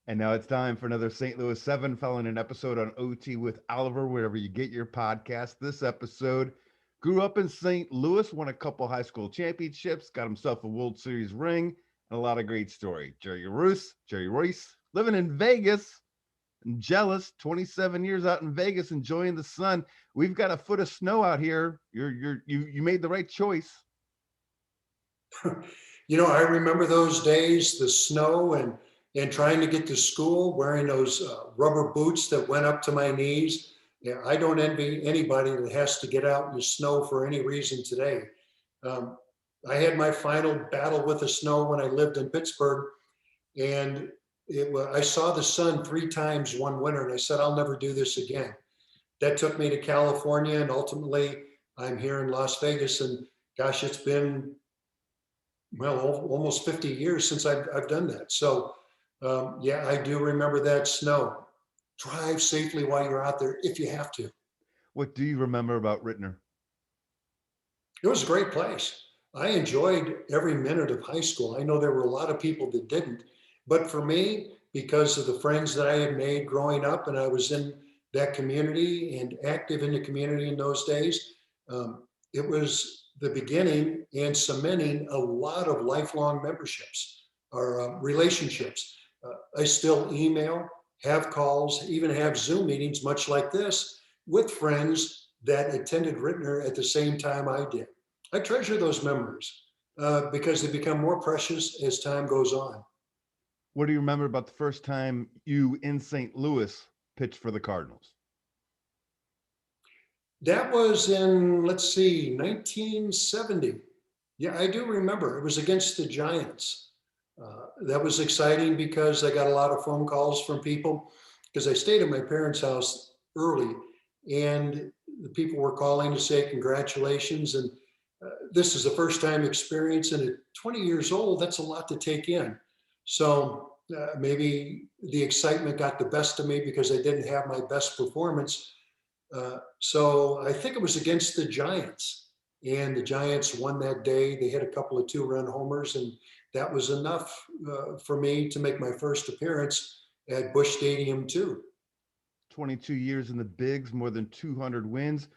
And now it's time for another St. Louis 7 following an episode on OT with Oliver, wherever you get your podcast. This episode grew up in St. Louis, won a couple high school championships, got himself a World Series ring, and a lot of great story. Jerry Royce, living in Vegas. I'm jealous. 27 years out in Vegas, enjoying the sun. We've got a foot of snow out here. You made the right choice. I remember those days, the snow and trying to get to school wearing those rubber boots that went up to my knees. Yeah, I don't envy anybody that has to get out in the snow for any reason today. Um, I had my final battle with the snow when I lived in Pittsburgh, and I saw the sun 3 times one winter, and I said, I'll never do this again. That took me to California, and ultimately I'm here in Las Vegas, and gosh, it's been almost 50 years since I've done that. So, yeah, I do remember that snow. Drive safely while you're out there if you have to. What do you remember about Rittner? It was a great place. I enjoyed every minute of high school. I know there were a lot of people that didn't, but for me, because of the friends that I had made growing up, and I was in that community and active in the community in those days, it was the beginning and cementing a lot of lifelong memberships or relationships. I still email, have calls, even have Zoom meetings, much like this, with friends that attended Rittner at the same time I did. I treasure those memories because they become more precious as time goes on. What do you remember about the first time you in St. Louis pitched for the Cardinals? That was in, let's see, 1970. Yeah, I do remember. It was against the Giants. That was exciting because I got a lot of phone calls from people because I stayed at my parents' house early, and the people were calling to say congratulations. And this is a first time experience, and at 20 years old, that's a lot to take in. So maybe the excitement got the best of me because I didn't have my best performance. So I think it was against the Giants, and the Giants won that day. They hit a couple of 2-run homers, and that was enough for me to make my first appearance at Busch Stadium too. 22 years in the bigs, more than 200 wins.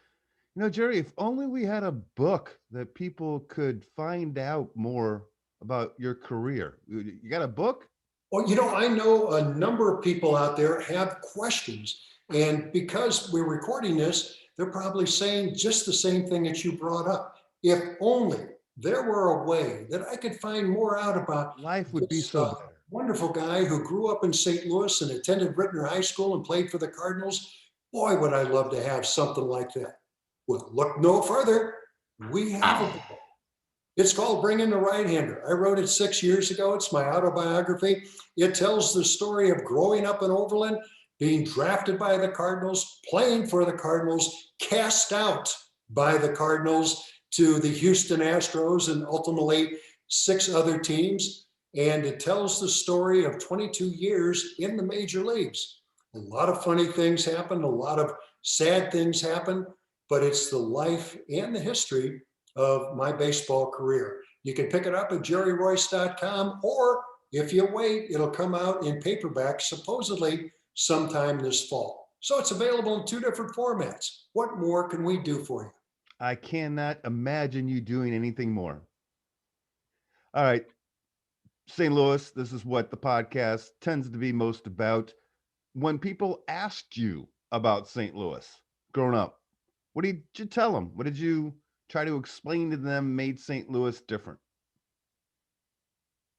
Jerry, if only we had a book that people could find out more about your career. You got a book? Well, I know a number of people out there have questions. And because we're recording this, they're probably saying just the same thing that you brought up. If only there were a way that I could find more out about Life would be this so better. wonderful guy who grew up in St. Louis and attended Rittner High School and played for the Cardinals. Boy, would I love to have something like that. Well, look no further. We have a book. It's called Bring in the Right Hander. I wrote it 6 years ago. It's my autobiography. It tells the story of growing up in Overland, being drafted by the Cardinals, playing for the Cardinals, cast out by the Cardinals to the Houston Astros and ultimately 6 other teams. And it tells the story of 22 years in the major leagues. A lot of funny things happen, a lot of sad things happen, but it's the life and the history of my baseball career. You can pick it up at jerryroyce.com, or if you wait, it'll come out in paperback supposedly sometime this fall. So it's available in 2 different formats. What more can we do for you? I cannot imagine you doing anything more. All right, St. Louis, this is what the podcast tends to be most about. When people asked you about St. Louis growing up, what did you tell them? What did you try to explain to them made St. Louis different?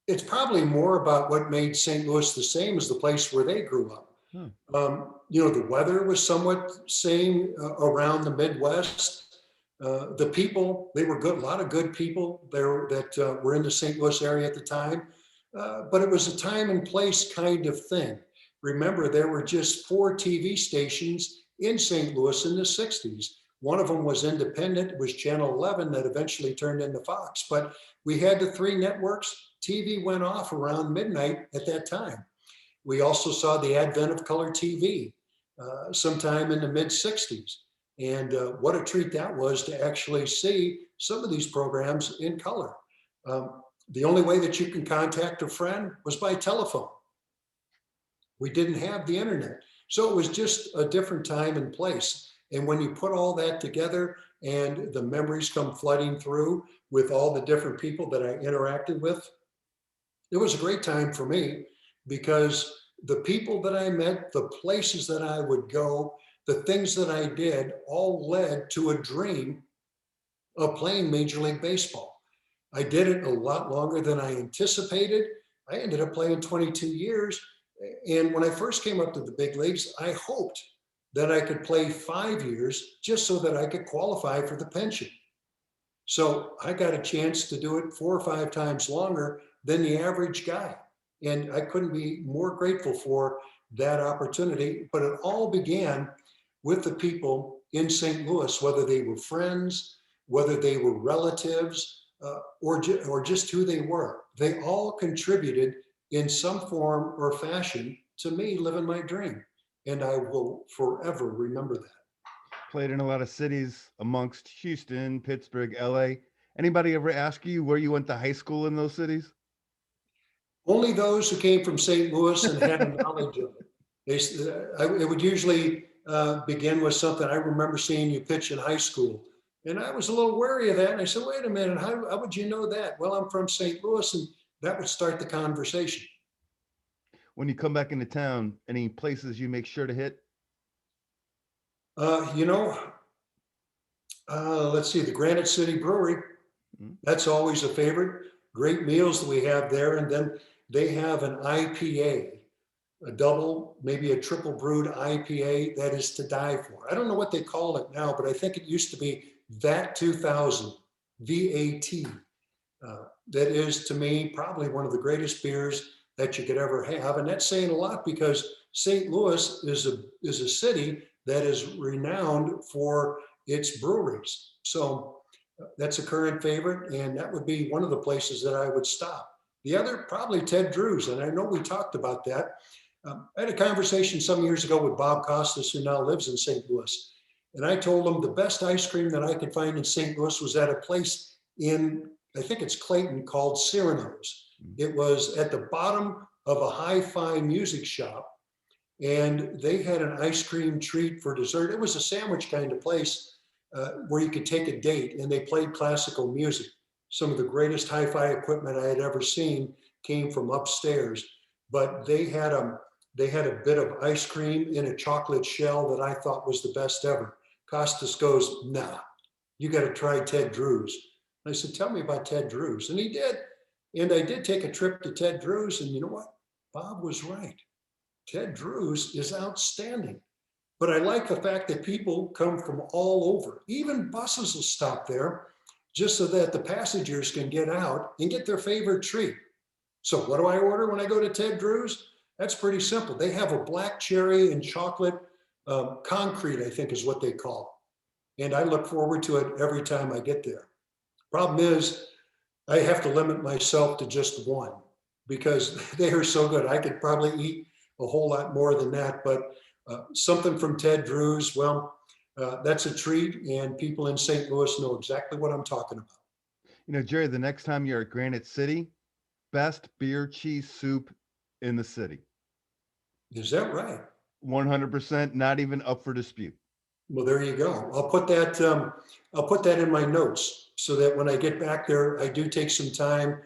It's probably more about what made St. Louis the same as the place where they grew up. Hmm. The weather was somewhat same around the Midwest. The people, they were good, a lot of good people there that were in the St. Louis area at the time. But it was a time and place kind of thing. Remember, there were just 4 TV stations in St. Louis in the 60s. One of them was independent, it was Channel 11 that eventually turned into Fox. But we had the 3 networks. TV went off around midnight at that time. We also saw the advent of color TV sometime in the mid 60s. And what a treat that was to actually see some of these programs in color. The only way that you can contact a friend was by telephone. We didn't have the internet. So it was just a different time and place. And when you put all that together and the memories come flooding through with all the different people that I interacted with, it was a great time for me because the people that I met, the places that I would go, the things that I did all led to a dream of playing Major League Baseball. I did it a lot longer than I anticipated. I ended up playing 22 years. And when I first came up to the big leagues, I hoped that I could play 5 years just so that I could qualify for the pension. So I got a chance to do it 4 or 5 times longer than the average guy. And I couldn't be more grateful for that opportunity. But it all began with the people in St. Louis, whether they were friends, whether they were relatives, or just who they were. They all contributed in some form or fashion to me living my dream. And I will forever remember that. Played in a lot of cities amongst Houston, Pittsburgh, LA. Anybody ever ask you where you went to high school in those cities? Only those who came from St. Louis and had a knowledge of it. It would usually begin with something. I remember seeing you pitch in high school, and I was a little wary of that. And I said, "Wait a minute, how would you know that?" Well, I'm from St. Louis, and that would start the conversation. When you come back into town, any places you make sure to hit? Uh, you know, let's see, the Granite City Brewery. Mhm. That's always a favorite. Great meals that we have there, and then they have an IPA, a double, maybe a triple brewed IPA that is to die for. I don't know what they call it now, but I think it used to be VAT 2000, VAT. That is to me probably one of the greatest beers that you could ever have. And that's saying a lot because St. Louis is a city that is renowned for its breweries. So that's a current favorite, and that would be one of the places that I would stop. The other, probably Ted Drew's, and I know we talked about that. I had a conversation some years ago with Bob Costas, who now lives in St. Louis. And I told him the best ice cream that I could find in St. Louis was at a place in, I think it's Clayton, called Cyrano's. It was at the bottom of a hi-fi music shop, and they had an ice cream treat for dessert. It was a sandwich kind of place where you could take a date, and they played classical music. Some of the greatest hi-fi equipment I had ever seen came from upstairs, but they had a bit of ice cream in a chocolate shell that I thought was the best ever. Costas goes, "Nah, you got to try Ted Drew's." And I said, "Tell me about Ted Drew's." And he did. And I did take a trip to Ted Drew's, and you know what? Bob was right. Ted Drew's is outstanding. But I like the fact that people come from all over. Even buses will stop there just so that the passengers can get out and get their favorite treat. So what do I order when I go to Ted Drew's? That's pretty simple. They have a black cherry and chocolate concrete, I think is what they call it. And I look forward to it every time I get there. Problem is, I have to limit myself to just one because they are so good. I could probably eat a whole lot more than that, but something from Ted Drew's, well, that's a treat, and people in St. Louis know exactly what I'm talking about. Jerry, the next time you're at Granite City, best beer cheese soup in the city. Is that right? 100%, not even up for dispute. Well, there you go. I'll put that in my notes so that when I get back there, I do take some time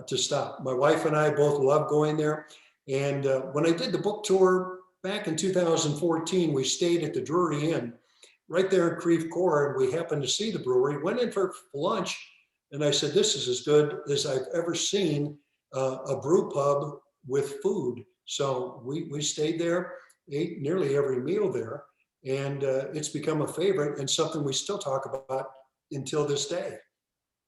to stop. My wife and I both love going there. And when I did the book tour back in 2014, we stayed at the Drury Inn right there in Creve Coeur, and we happened to see the brewery. Went in for lunch, and I said, "This is as good as I've ever seen a brew pub with food." So we stayed there, ate nearly every meal there, and it's become a favorite and something we still talk about until this day.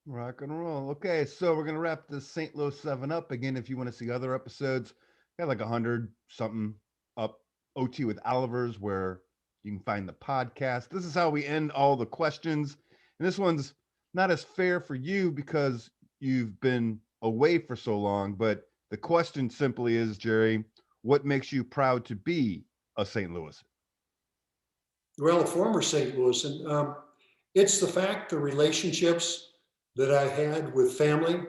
Rock and roll. Okay, so we're gonna wrap this St. Louis 7 up. Again, if you want to see other episodes, got like 100 something up OT with Oliver's where you can find the podcast. This is how we end all the questions. And this one's not as fair for you because you've been away for so long, but the question simply is, Jerry, what makes you proud to be a St. Louis? Well, a former St. Louis, and it's the fact the relationships that I had with family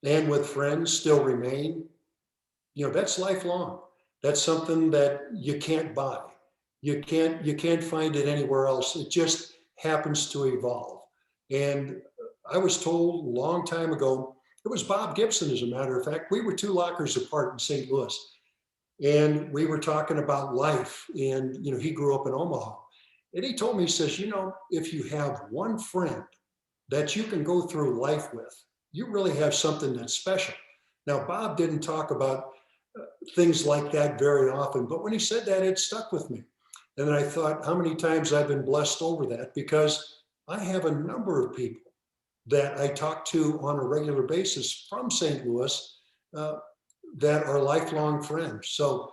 and with friends still remain. That's lifelong. That's something that you can't buy. You can't find it anywhere else. It just happens to evolve. And I was told a long time ago, it was Bob Gibson, as a matter of fact. We were 2 lockers apart in St. Louis, and we were talking about life. And he grew up in Omaha, and he told me, he says, if you have one friend that you can go through life with, you really have something that's special. Now, Bob didn't talk about things like that very often, but when he said that, it stuck with me. And then I thought how many times I've been blessed over that, because I have a number of people that I talk to on a regular basis from St. Louis uh, that are lifelong friends. So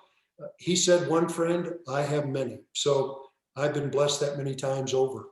he said one friend, I have many. So I've been blessed that many times over.